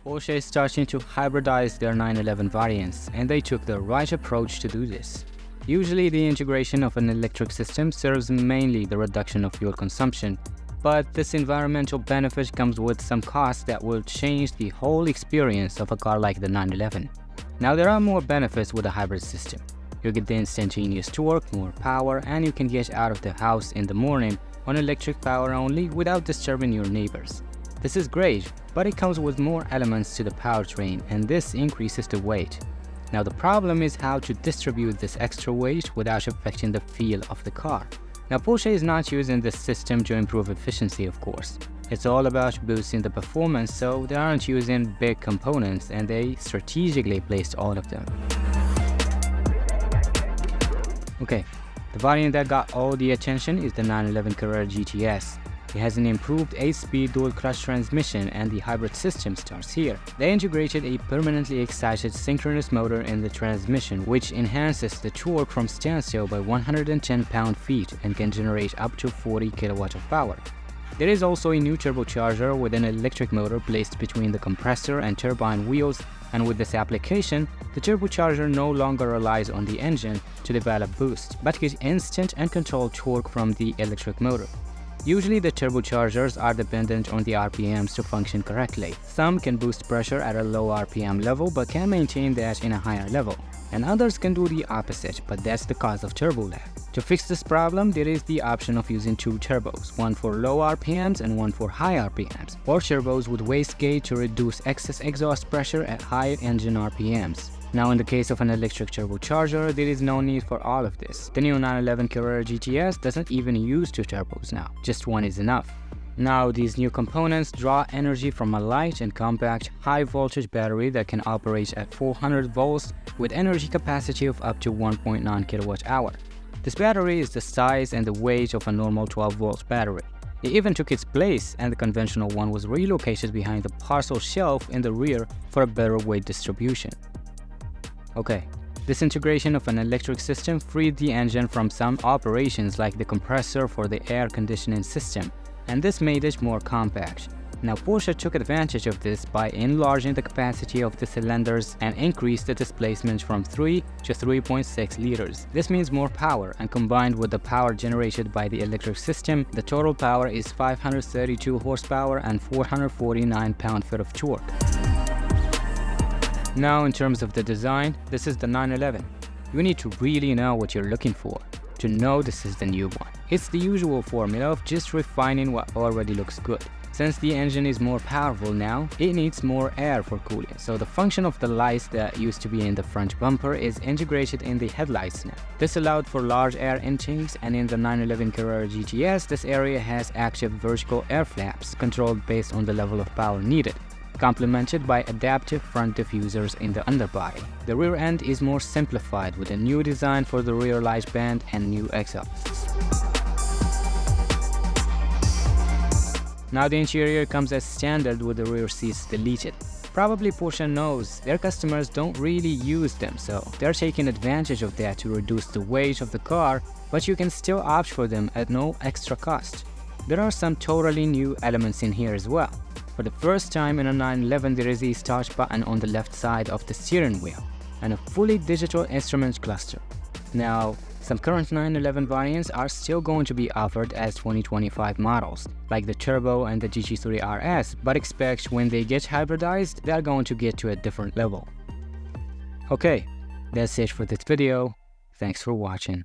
Porsche is starting to hybridize their 911 variants, and they took the right approach to do this. Usually, the integration of an electric system serves mainly the reduction of fuel consumption, but this environmental benefit comes with some costs that will change the whole experience of a car like the 911. Now, there are more benefits with a hybrid system. You get the instantaneous torque, more power, and you can get out of the house in the morning on electric power only without disturbing your neighbors. This is great, but it comes with more elements to the powertrain, and this increases the weight. Now the problem is how to distribute this extra weight without affecting the feel of the car. Now Porsche is not using this system to improve efficiency, of course. It's all about boosting the performance, so they aren't using big components and they strategically placed all of them. Okay, the variant that got all the attention is the 911 Carrera GTS. It has an improved 8-speed dual-clutch transmission, and the hybrid system starts here. They integrated a permanently excited synchronous motor in the transmission, which enhances the torque from standstill by 110 pound-feet and can generate up to 40 kW of power. There is also a new turbocharger with an electric motor placed between the compressor and turbine wheels, and with this application, the turbocharger no longer relies on the engine to develop boost, but gets instant and controlled torque from the electric motor. Usually the turbochargers are dependent on the RPMs to function correctly. Some can boost pressure at a low RPM level but can maintain that in a higher level. And others can do the opposite, but that's the cause of turbo lag. To fix this problem, there is the option of using two turbos, one for low RPMs and one for high RPMs, or turbos with wastegate to reduce excess exhaust pressure at high engine RPMs. Now in the case of an electric turbocharger, there is no need for all of this. The new 911 Carrera GTS doesn't even use two turbos now, just one is enough. Now these new components draw energy from a light and compact high-voltage battery that can operate at 400 volts with energy capacity of up to 1.9 kWh. This battery is the size and the weight of a normal 12-volt battery. It even took its place, and the conventional one was relocated behind the parcel shelf in the rear for a better weight distribution. Okay, this integration of an electric system freed the engine from some operations like the compressor for the air conditioning system, and this made it more compact. Now Porsche took advantage of this by enlarging the capacity of the cylinders and increased the displacement from 3 to 3.6 liters. This means more power, and combined with the power generated by the electric system, the total power is 532 horsepower and 449 pound-feet of torque. Now in terms of the design, this is the 911. You need to really know what you're looking for to know this is the new one. It's the usual formula of just refining what already looks good. Since the engine is more powerful now, it needs more air for cooling, so the function of the lights that used to be in the front bumper is integrated in the headlights now. This allowed for large air intakes, and in the 911 Carrera GTS, this area has active vertical air flaps controlled based on the level of power needed, complemented by adaptive front diffusers in the underbody. The rear end is more simplified with a new design for the rear light band and new exhausts. Now the interior comes as standard with the rear seats deleted. Probably Porsche knows their customers don't really use them, so they're taking advantage of that to reduce the weight of the car, but you can still opt for them at no extra cost. There are some totally new elements in here as well. For the first time in a 911, there is a start button on the left side of the steering wheel and a fully digital instrument cluster. Now, some current 911 variants are still going to be offered as 2025 models, like the Turbo and the GT3 RS, but expect when they get hybridized, they are going to get to a different level. Okay, that's it for this video. Thanks for watching.